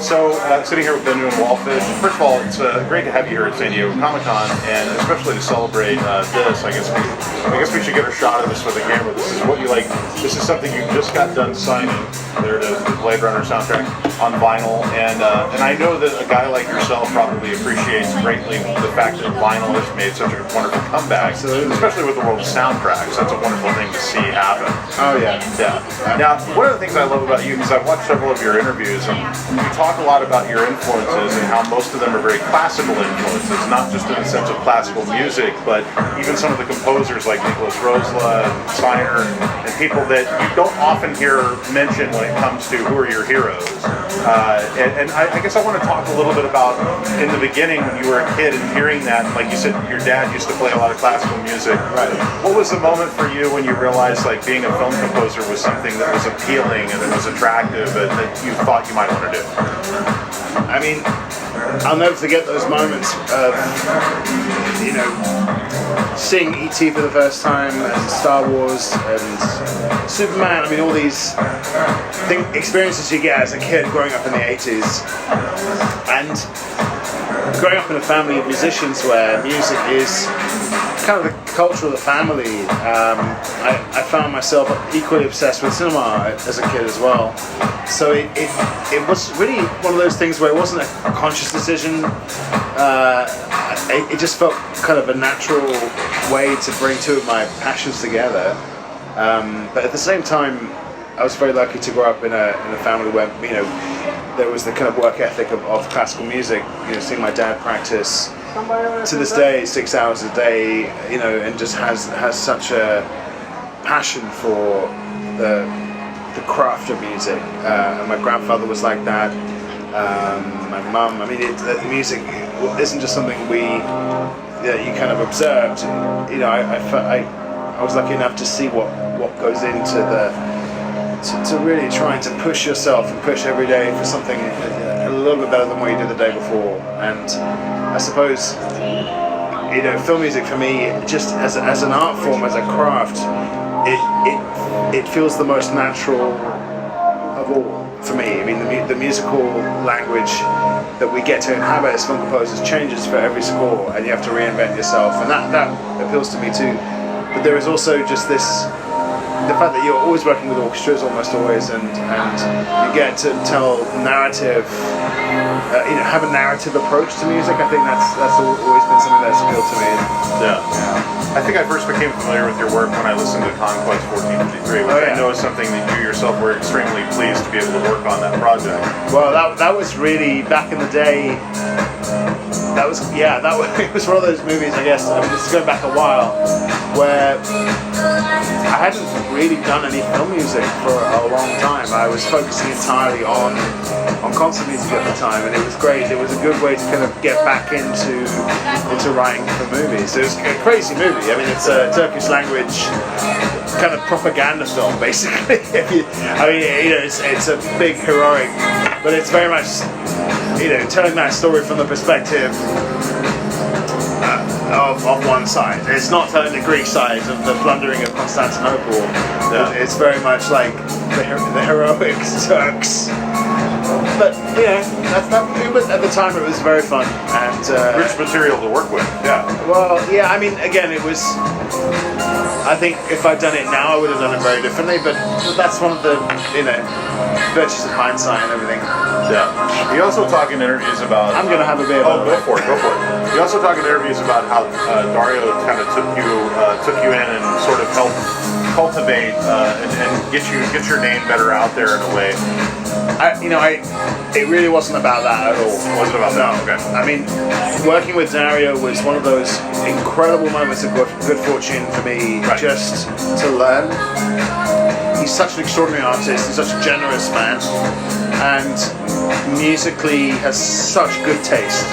Sitting here with Ben and Wallfisch. First of all, it's great to have you here at San Diego Comic-Con, and especially to celebrate this. I guess we should get a shot of this with a camera. This is what you like. This is something you just got done signing. There it is, the Blade Runner soundtrack on vinyl, and I know that a guy like yourself probably appreciates greatly the fact that vinyl has made such a wonderful comeback, especially with the world of soundtracks. That's a wonderful thing to see happen. Oh yeah. Yeah. Now, one of the things I love about you, because I've watched several of your interviews, and you talk a lot about your influences and how most of them are very classical influences, not just in the sense of classical music, but even some of the composers like Nicholas Rosla and Steiner, and people that you don't often hear mentioned when it comes to who are your heroes. And I guess I want to talk a little bit about in the beginning when you were a kid and hearing that, like you said, your dad used to play a lot of classical music. Right. What was the moment for you when you realized like being a film composer was something that was appealing and that was attractive and that you thought you might want to do? I mean, I'll never forget those moments of, seeing E.T. for the first time and Star Wars and Superman. I mean, all these experiences you get as a kid growing up in the 80s. And growing up in a family of musicians where music is kind of the culture of the family, I found myself equally obsessed with cinema as a kid as well. So it was really one of those things where it wasn't a conscious decision. It just felt kind of a natural way to bring two of my passions together. But at the same time, I was very lucky to grow up in a family where there was the kind of work ethic of classical music. Seeing my dad practice to this day 6 hours a day, and just has such a passion for the craft of music. And my grandfather was like that. My mum. I mean, music isn't just something you kind of observed. I was lucky enough to see what goes into to really trying to push yourself and push every day for something a little bit better than what you did the day before. And I suppose film music for me, just as an art form, as a craft, it feels the most natural of all for me. I mean, the musical language that we get to inhabit as film composers changes for every score, and you have to reinvent yourself, and that appeals to me too. But there is also just the fact that you're always working with orchestras, almost always, and you get to tell narrative, have a narrative approach to music. I think that's always been something that's appealed to me. Yeah. I think I first became familiar with your work when I listened to Conquest 1453, which I know is something that you yourself were extremely pleased to be able to work on that project. Well, that was really back in the day. It was one of those movies, I guess. I mean, this is going back a while, where I hadn't really done any film music for a long time. I was focusing entirely on concert music at the time, and it was great. It was a good way to kind of get back into writing for movies. It was a crazy movie. I mean, it's a Turkish language kind of propaganda film, basically. It's a big heroic, but it's very much telling that story from the perspective of one side. It's not telling the Greek side of the plundering of Constantinople. Yeah. It's very much like the heroic Turks. But at the time it was very fun and rich material to work with. Yeah. Well, yeah. I mean, again, it was. I think if I'd done it now, I would have done it very differently. But that's one of the virtues of hindsight and everything. Yeah. You also talk in interviews about. I'm gonna have a beer. Oh, go for it. You also talk in interviews about how Dario kind of took you in and sort of helped cultivate and get your name better out there in a way. It really wasn't about that at all. It wasn't about that? Okay. I mean, working with Dario was one of those incredible moments of good fortune for me, just to learn. He's such an extraordinary artist, he's such a generous man, and musically has such good taste.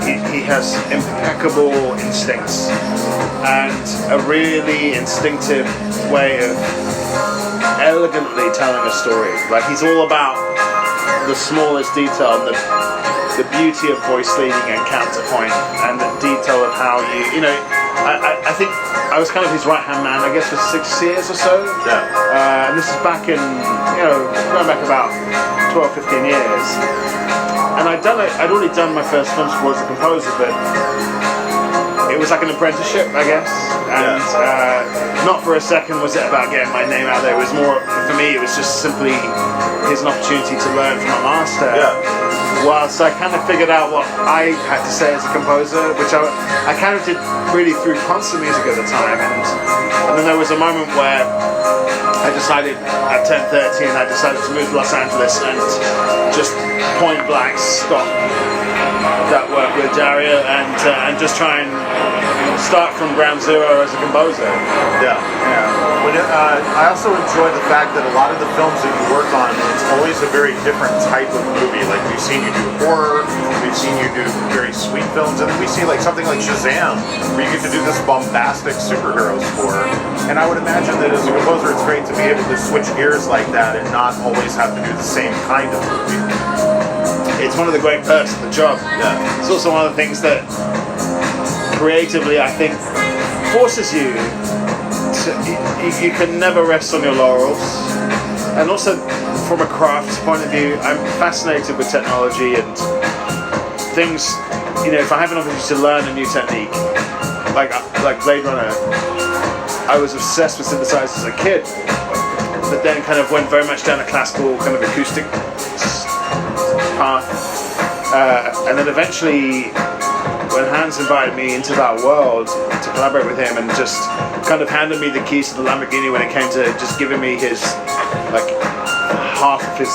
He has impeccable instincts and a really instinctive way of elegantly telling a story. Like, he's all about the smallest detail, and the beauty of voice leading and counterpoint, and the detail of how I think I was kind of his right-hand man, I guess, for 6 years or so. Yeah. And this is back in, going back about 12, 15 years. And I'd already done my first film score as a composer, but it was like an apprenticeship, I guess. And not for a second was it about getting my name out there. It was more, for me, it was just simply here's an opportunity to learn from a master. Whilst I kind of figured out what I had to say as a composer, which I kind of did really through concert music at the time. And then there was a moment where I decided at 10:30, and I decided to move to Los Angeles and just point blank stop that work with Dario and just try and start from ground zero as a composer. I also enjoy the fact that a lot of the films that you work on, it's always a very different type of movie. Like we've seen you do horror, we've seen you do very sweet films, and then we see like something like Shazam, where you get to do this bombastic superhero score. And I would imagine that as a composer, it's great to be able to switch gears like that and not always have to do the same kind of movie. It's one of the great perks of the job. It's also one of the things that creatively, I think, forces you to, you can never rest on your laurels. And also from a craft point of view, I'm fascinated with technology and things, if I have an opportunity to learn a new technique, like Blade Runner, I was obsessed with synthesizers as a kid, but then kind of went very much down a classical kind of acoustic path. And then eventually, when Hans invited me into that world to collaborate with him and just kind of handed me the keys to the Lamborghini when it came to just giving me his, like, half of his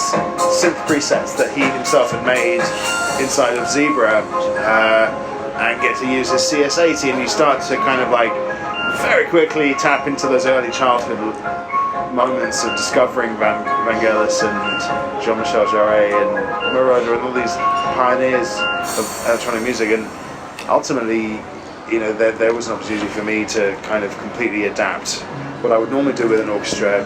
synth presets that he himself had made inside of Zebra, and get to use his CS80, and you start to kind of like very quickly tap into those early childhood moments of discovering Vangelis and Jean-Michel Jarre and Moroder and all these pioneers of electronic music. And ultimately, there was an opportunity for me to kind of completely adapt what I would normally do with an orchestra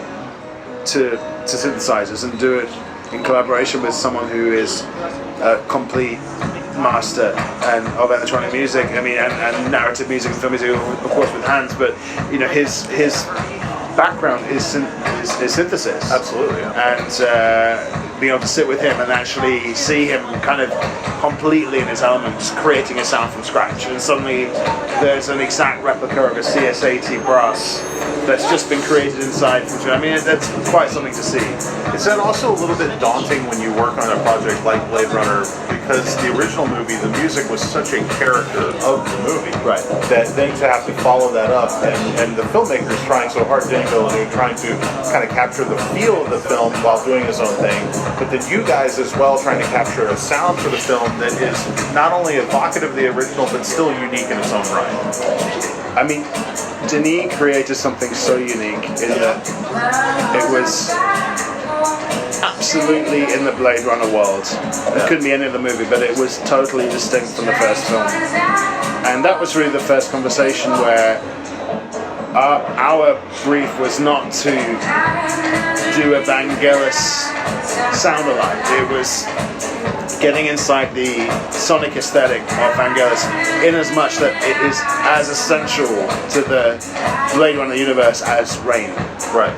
to synthesizers and do it in collaboration with someone who is a complete master and of electronic music. I mean, and narrative music and film music, of course, with Hans. But his background is synthesis. Absolutely. And being able to sit with him and actually see him kind of completely in his element, just creating a sound from scratch. And suddenly there's an exact replica of a CS80 brass that's just been created inside. I mean, that's quite something to see. Is that also a little bit daunting when you work on a project like Blade Runner? Because the original movie, the music was such a character of the movie. Right. That then to have to follow that up, and the filmmaker's trying so hard, Danny Villeneuve, trying to kind of capture the feel of the film while doing his own thing. But then you guys as well trying to capture a sound for the film that is not only evocative of the original, but still unique in its own right. I mean, Denis created something so unique in that it was absolutely in the Blade Runner world. It couldn't be any other movie, but it was totally distinct from the first film. And that was really the first conversation where our brief was not to do a Vangelis sound alike. It was getting inside the sonic aesthetic of Vangelis, in as much that it is as essential to the Blade Runner universe as Rain. Right.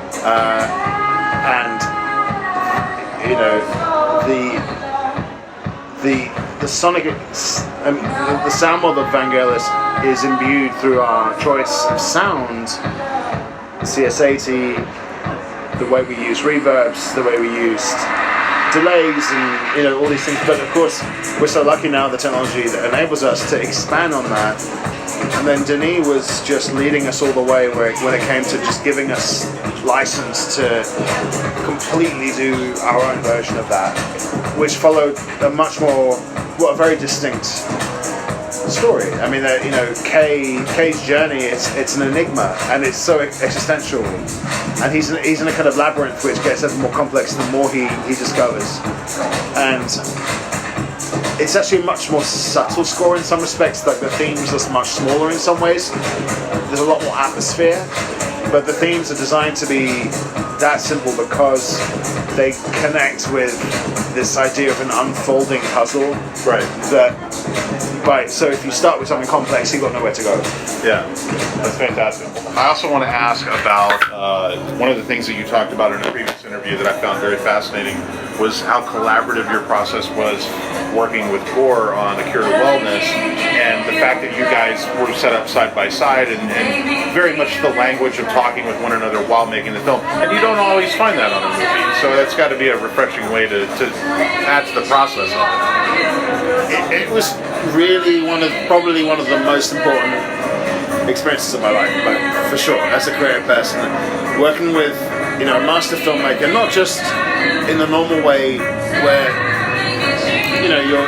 And the sonic, the sound model of Vangelis is imbued through our choice of sound, CS80, the way we use reverbs, the way we used delays, and all these things. But of course, we're so lucky now the technology that enables us to expand on that. And then Denis was just leading us all the way when it came to just giving us license to completely do our own version of that, which followed a very distinct story. I mean, Kay's journey, it's an enigma, and it's so existential, and he's in a kind of labyrinth which gets ever more complex the more he discovers. And it's actually a much more subtle score in some respects. Like the themes are much smaller in some ways. There's a lot more atmosphere, but the themes are designed to be that simple because they connect with this idea of an unfolding puzzle. Right. So if you start with something complex, you've got nowhere to go. Yeah, that's fantastic. I also want to ask about one of the things that you talked about in a previous interview that I found very fascinating was how collaborative your process was working with Gore on A Cure to Wellness, and the fact that you guys were set up side by side and very much the language of talking with one another while making the film. And you don't always find that on a movie, so that's got to be a refreshing way to add to the process of it. It was really probably one of the most important experiences of my life, like, for sure, as a creative person. Working with, a master filmmaker, not just in the normal way where,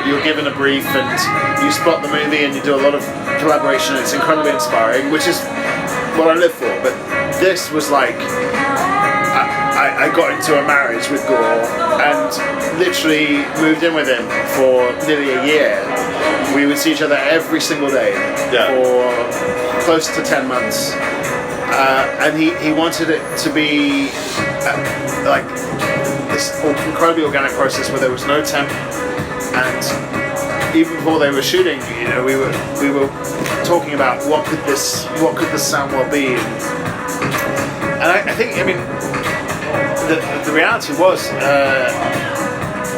you're given a brief and you spot the movie and you do a lot of collaboration and it's incredibly inspiring, which is what I live for. But this was like, I got into a marriage with Gore and literally moved in with him for nearly a year. We would see each other every single day for close to 10 months. And he wanted it to be like this incredibly organic process where there was no temp. And even before they were shooting, we were talking about what could this sound well be. And I think, the reality was,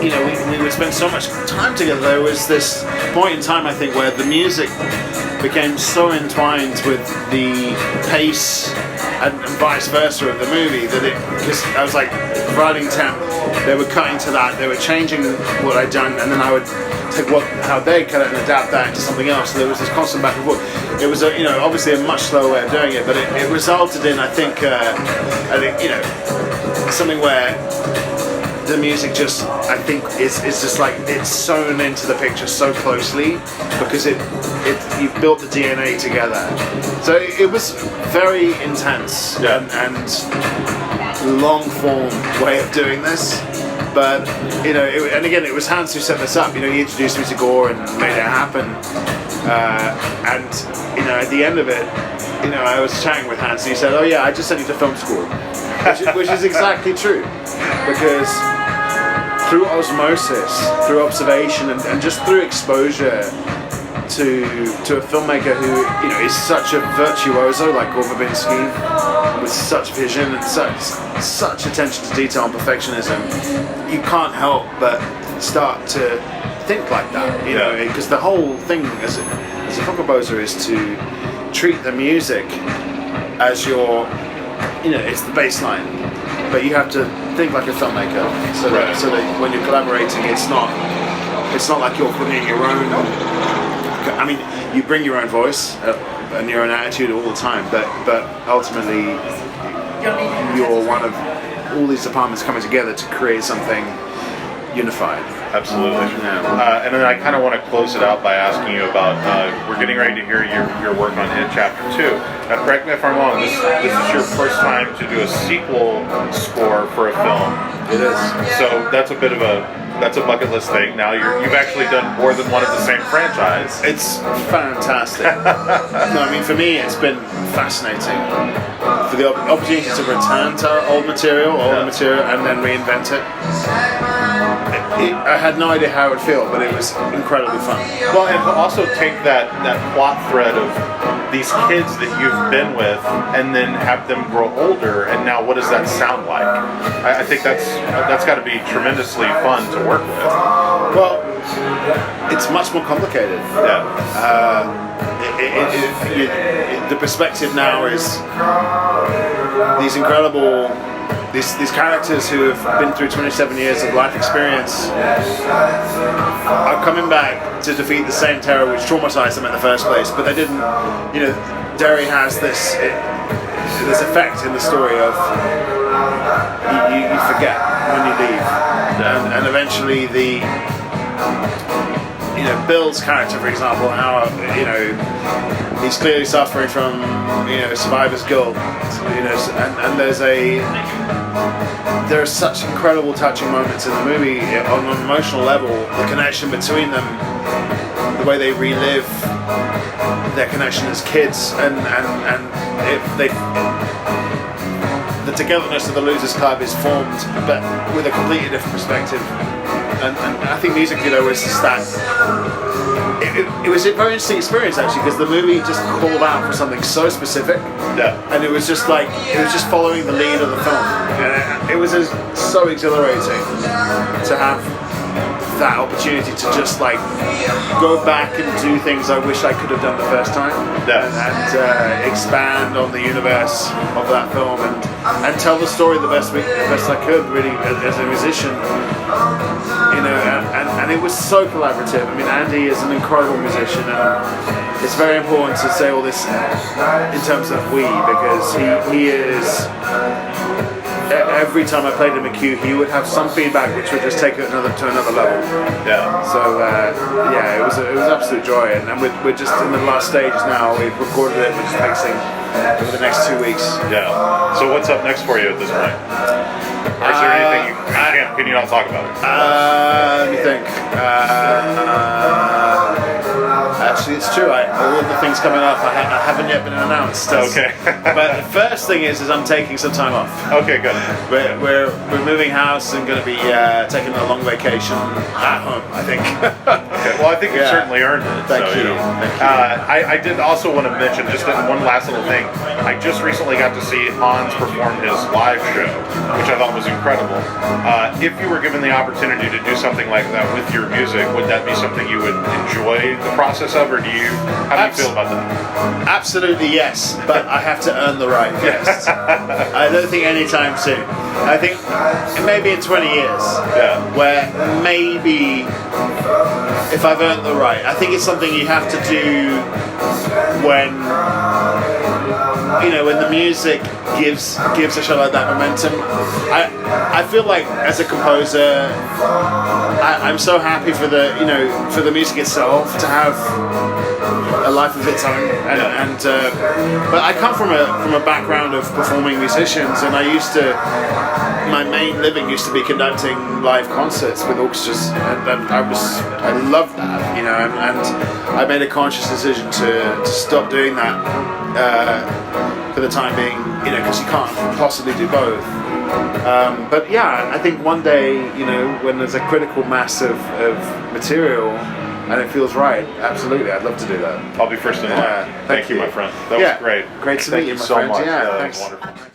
we would spend so much time together. There was this point in time, I think, where the music became so entwined with the pace and vice versa of the movie that because I was like providing temp, they were cutting to that, they were changing what I'd done, and then I would take how they cut it and adapt that into something else. So there was this constant back and forth. It was obviously a much slower way of doing it, but it resulted in I think something where the music just, I think, is just like it's sewn into the picture so closely because you've built the DNA together. So it was very intense and long form way of doing this. But and again, it was Hans who set this up. He introduced me to Gore and made it happen. And at the end of it, I was chatting with Hans and he said, "Oh yeah, I just sent you to film school," which is exactly true, because through osmosis, through observation, and just through exposure to a filmmaker who is such a virtuoso like Gore Verbinski, with such vision and such attention to detail and perfectionism, you can't help but start to think like that, because the whole thing as a film composer is to treat the music as your, it's the baseline, but you have to think like a filmmaker, so that when you're collaborating, it's not like you're bringing your own. You bring your own voice and your own attitude all the time, but ultimately you're one of all these departments coming together to create something unified. Absolutely. Yeah. And then I kind of want to close it out by asking you about, we're getting ready to hear your work on It Chapter 2. Now, correct me if I'm wrong, this is your first time to do a sequel score for a film. It is. So that's a bit of that's a bucket list thing. Now you've actually done more than one of the same franchise. It's fantastic. No, for me it's been fascinating. For the opportunity to return to older material, and then reinvent it. I had no idea how it would feel, but it was incredibly fun. Well, and to also take that plot thread of these kids that you've been with and then have them grow older, and now what does that sound like? I think that's got to be tremendously fun to work with. Well, it's much more complicated. The perspective now is these incredible these characters who have been through 27 years of life experience are coming back to defeat the same terror which traumatized them in the first place, but they didn't. Dario has this effect in the story of you forget when you leave, and eventually Bill's character, for example, how he's clearly suffering from survivor's guilt, and there are such incredible touching moments in the movie on an emotional level. The connection between them, the way they relive their connection as kids, and the togetherness of the Losers Club is formed, but with a completely different perspective. And I think musically there was just that it was a very interesting experience actually, because the movie just called out for something so specific. Yeah. And it was just following the lead of the film. And it was so exhilarating to have that opportunity to just like go back and do things I wish I could have done the first time. Yeah. And expand on the universe of that film and tell the story the best I could, really, as a musician. You know, and it was so collaborative. I mean, Andy is an incredible musician, and it's very important to say all this in terms of we, because he is. Every time I played him a cue, he would have some feedback which would just take it to another level. Yeah. So yeah, it was absolute joy, and we're just in the last stages now. We've recorded it, we're just mixing over the next 2 weeks. Yeah. So what's up next for you at this point? Or is there anything can you not talk about it? Let me think. Actually, it's true. All of the things coming up, I haven't yet been announced. Okay. But the first thing is I'm taking some time off. Okay, good. We're moving house and going to be taking a long vacation at home, I think. Okay. Well, I think you certainly earned it. Thank you. I did also want to mention just one last little thing. I just recently got to see Hans perform his live show, which I thought was incredible. If you were given the opportunity to do something like that with your music, would that be something you would enjoy the process of, or how do you feel about that? Absolutely yes, but I have to earn the right first. I don't think anytime soon. I think maybe in 20 years, where maybe if I've earned the right. I think it's something you have to do when the music gives a show like that momentum. I feel like as a composer, I'm so happy for the music itself to have a life of its own, but I come from a background of performing musicians, and my main living used to be conducting live concerts with orchestras, and I loved that, and I made a conscious decision to stop doing that for the time being, because you can't possibly do both. But yeah, I think one day, when there's a critical mass of material and it feels right, absolutely, I'd love to do that. I'll be first in line. Thank you, my friend. That was great. Great to meet you, my so friend. much. Yeah, that thanks. was wonderful.